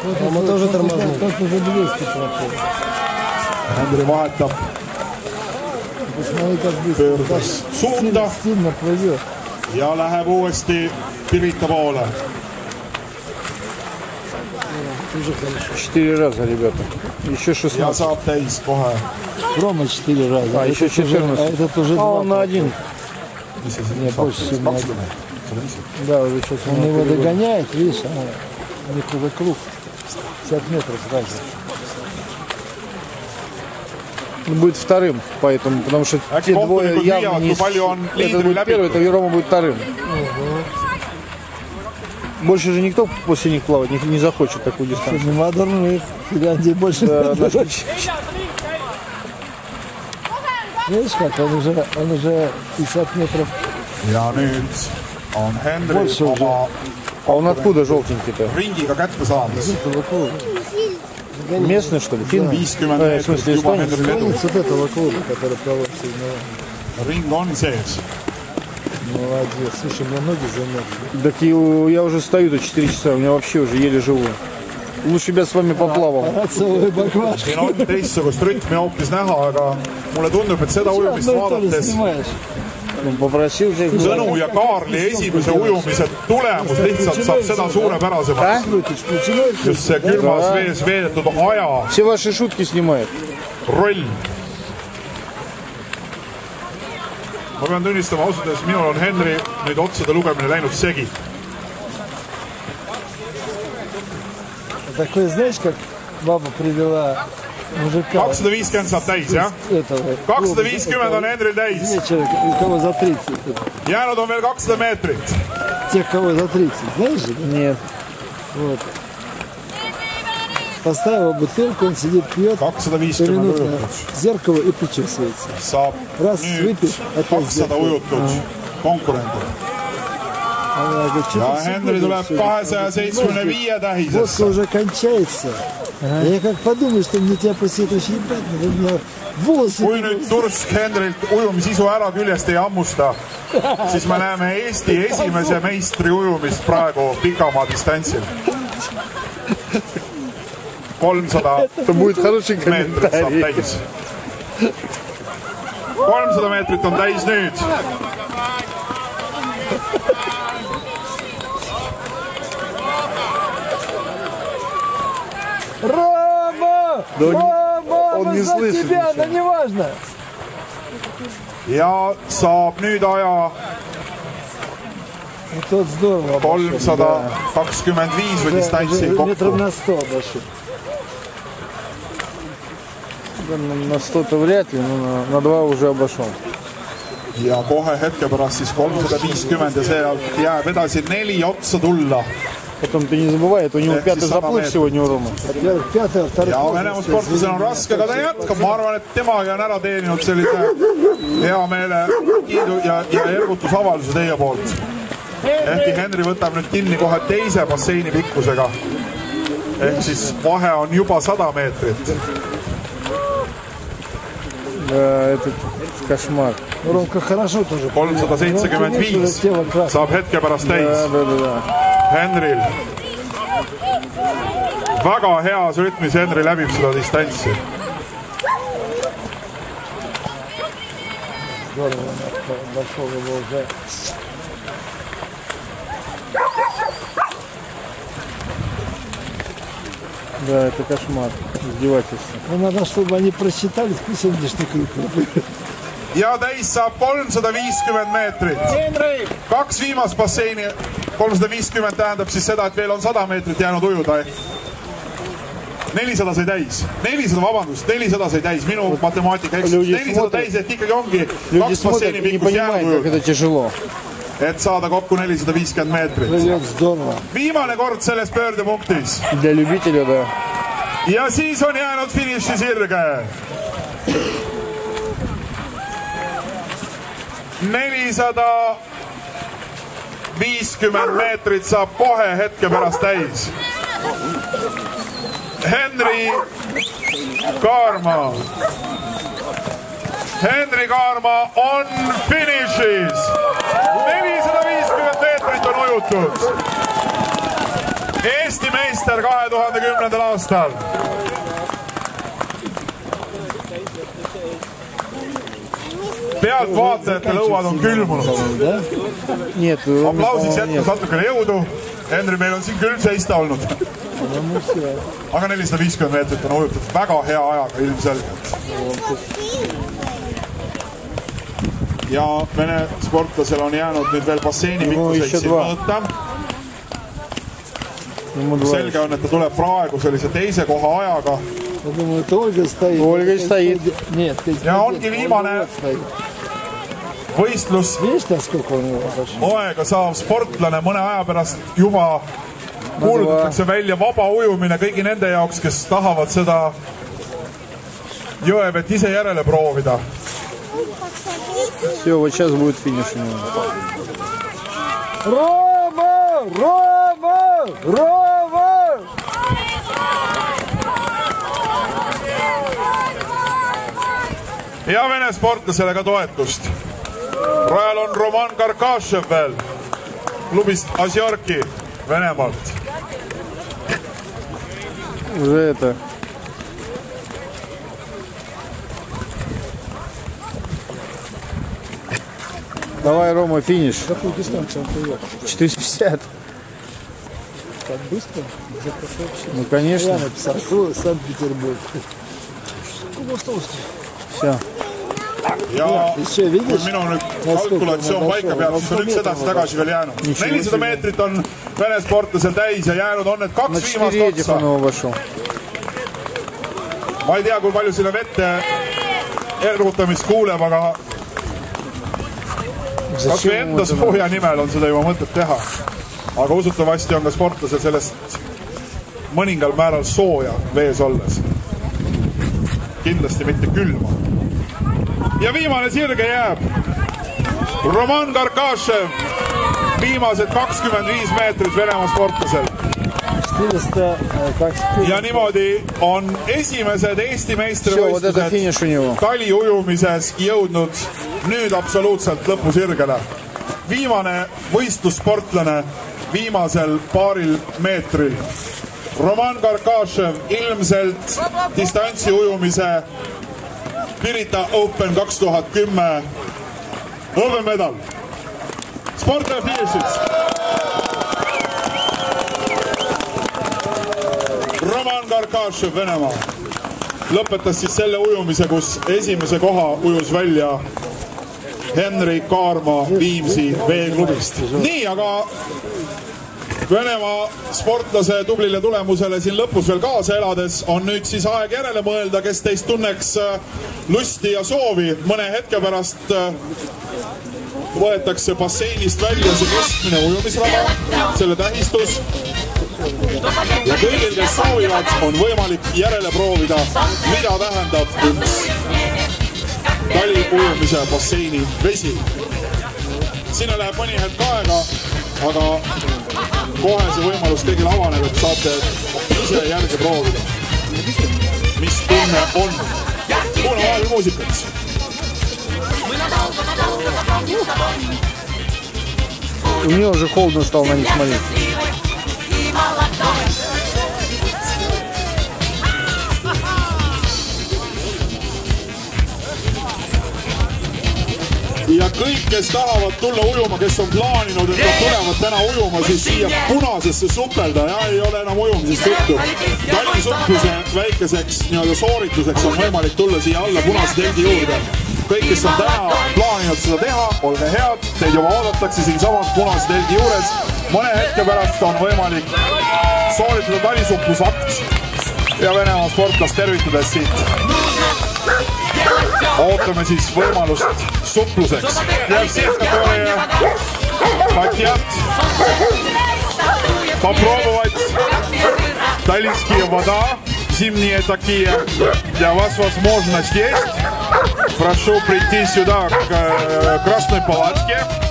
Ma тоже тормознул. Тут уже 200 прошел. Henri vahetab. Pöördus suunda. Ja läheb uuesti Pirita poole. 4 раза, ребята. Еще 16. Ja saab täis kohe. Рома 4 раза. А, еще 14. А этот уже а он на 1. Не, больше, чем на 1. Да, уже сейчас он его догоняет, видишь, у них уже круг 50 метров сразу. Он будет вторым, поэтому, потому что те двое явно не... Это будет первый, это Рома будет вторым. Больше же никто после них плавать не захочет такую дистанцию. Модерн в Финляндии больше. Да, видишь как, он уже 50 метров. Ja nüüd on Henri oma... А он откуда желтенький-то? Ringiga kätte saamas. Местный, что ли? Фин? 50 meetrit juba Henril edu. Вот этого клуба, который проводится. Ring on sees. Молодец. Слушай, у меня ноги замерзли. Так я уже стою до 4 часа, у меня вообще уже еле живу. Lūdzu, peab s vami poplaval. Siin on teistsugust rütmi hoopis näha, aga mulle tundub, et seda ujumist vaadates Sõnu ja Kaarli esimese ujumise tulemus lihtsalt saab seda suurepärasemaks. Just see külmas vees veedetud aja Все ваши шутки снимает. Roll. Ma pean tunnistama ausalt, minul on Henri nüüd otsade lugemine läinud segi. Такой, знаешь, как баба привела мужика. 250 saab täis, jah? 250 on Henril täis. У кого за 30. Jäänud on veel 200 meetrit. Тех, кого за 30, знаешь же? Нет. Вот. Поставил бутылку, он сидит, пьет. 250 зеркало и причесывается. Saab раз выпить, опять 200 ujutud konkurendil. Ja Henri tuleb 275 tähisesse. Водка уже кончается. Я как подумаю, что мне тебя после этого ебать, у меня волосы... Kui nüüd Tursk Henrilt ujumisisu ära küljest ei ammusta, siis me näeme Eesti esimese meistri ujumist praegu pikamaa distantsil. 300 meetrit saab täis. 300 meetrit on täis nüüd. Рома! Рома! Он не слышит тебя, но не важно. Ja saab nüüd aja 325 või distantsi kokku. Метров на 100 обошел. На 100-то вряд ли, но на 2 уже обошел. Ja kohe hetke pärast siis 350 ja sealt jääb edasi 4 otsa tulla. Потом ты не забывай, это у него 5-й заплыв сегодня у Ромы. Ja Venemaa sportlasel on raske, aga ta jätkab. Ma arvan, et temagi on ära teeninud sellise hea meele kiidu ja ergutusavalduse teie poolt. Ehkki Henri võtab nüüd kinni kohe teise basseini pikkusega. Ehk siis vahe on juba 100 meetrit. Это кошмар. Ромка хорошо тоже. 375 saab hetke pärast täis. Henril. Väga heas rütmis Henri läbib seda distantsi. Да, это кошмар. Издевательство. Ну, надо, чтобы они просчитали, пусть он лишний круг. Ja täis saab 350 meetrit. Kaks viimast basseini 350 tähendab siis seda, et veel on 100 meetrit jäänud ujuda. 400 sai täis. 400, vabandust, 400 sai täis. Minu matemaatika eksis. 400 täis, et ikkagi ongi 2 basseini pikkus jäänud ujuda. Et saada kokku 450 meetrit. Viimane kord selles pöördepunktis. Ja siis on jäänud finiši sirge. 450 meetrit saab kohe hetke pärast täis. Henri Kaarma. Henri Kaarma on finišis. 450 meetrit on ujutud. Eesti meister 2010. aastal. Pealtvaatajate lõuad on külmunud. Aplausiks jätkus natukene jõudu. Henri, meil on siin külm seista olnud. Aga 450 meetrit on ujutatud väga hea ajaga ilmselgelt. Ja Vene sportlasel on jäänud nüüd veel basseini pikkuseid siin mõõta. Selge on, et ta tuleb praegu sellise teise koha ajaga. Olga стоит. Ja ongi viimane võistlus moega saav sportlane mõne aja pärast juba kuulutatakse välja vaba ujumine kõigi nende jaoks, kes tahavad seda jõevett ise järele proovida. Все, вот сейчас будет финиш. Рома! Рома! Рома! Ja Vene sportlasele ka toetust. Rajal on Roman Karkašev veel klubist Asjorki Venemaalt. Уже это... Давай, Рома, финиш. Какую дистанцию он привел? 450. Так быстро? Ну, конечно. Я написал, Санкт-Петербург. Все. Ja Еще видишь? kui minu nüüd kalkulatsioon paika peab, siis on üks edasi-tagasi veel jäänud. 400 meetrit on Vene sportlasel täis ja jäänud on need kaks viimast otsa. Ma ei tea, kui palju sinna vette ergutamist kuuleb, aga kas või enda sooja nimel on seda juba mõtet teha. Aga usutavasti on ka sportlasel sellest mõningal määral sooja vees olles. Kindlasti mitte külma. Ja viimane sirge jääb Roman Karkašev, viimased 25 meetrit Venemaa sportlasel. Ja niimoodi on esimesed Eesti meistrivõistlused taliujumises jõudnud nüüd absoluutselt lõpusirgele. Viimane võistlussportlane viimasel paaril meetril. Roman Karkašev ilmselt distantsi ujumise Pirita Open 2010 hõbemedal. Sportlaja finišis. Roman Karkašev Venemaa lõpetas siis selle ujumise, kus esimese koha ujus välja Henri Kaarma Viimsi veeklubist. Nii, aga Venemaa sportlase tublile tulemusele siin lõpus veel kaasa elades on nüüd siis aeg järele mõelda, kes teist tunneks lusti ja soovi. Mõne hetke pärast võetakse basseinist välja see keskmine ujumisrada, selle tähistus. Ja kõigil, kes soovivad, on võimalik järele proovida, mida tähendab üks taliujumise basseini vesi. Sinna läheb mõni hetk aega, aga kohe see võimalus kõigil avaneb, et saate ise järgi proovida, mis tunne on. Kuulame vahel muusikat. Мне уже холодно стало на них смотреть. Ja kõik, kes tahavad tulla ujuma, kes on plaaninud, et nad tulevad täna ujuma, siis siia punasesse supelda ja ei ole enam ujumisest juttu. Talisupluse väikeseks soorituseks on võimalik tulla siia alla punase telgi juurde. Kõik, kes on täna plaaninud seda teha, olge head, teid juba oodatakse siin samas punase telgi juures. Mõne hetke pärast on võimalik sooritada talisupplusakt ja Venemaa sportlast tervitades siit. Ootame siis võimalust supluseks. Ja всех, которые хотят попробовать талийские вода, зимние такие, для вас возможность есть. Прошу прийти сюда к красной палатке.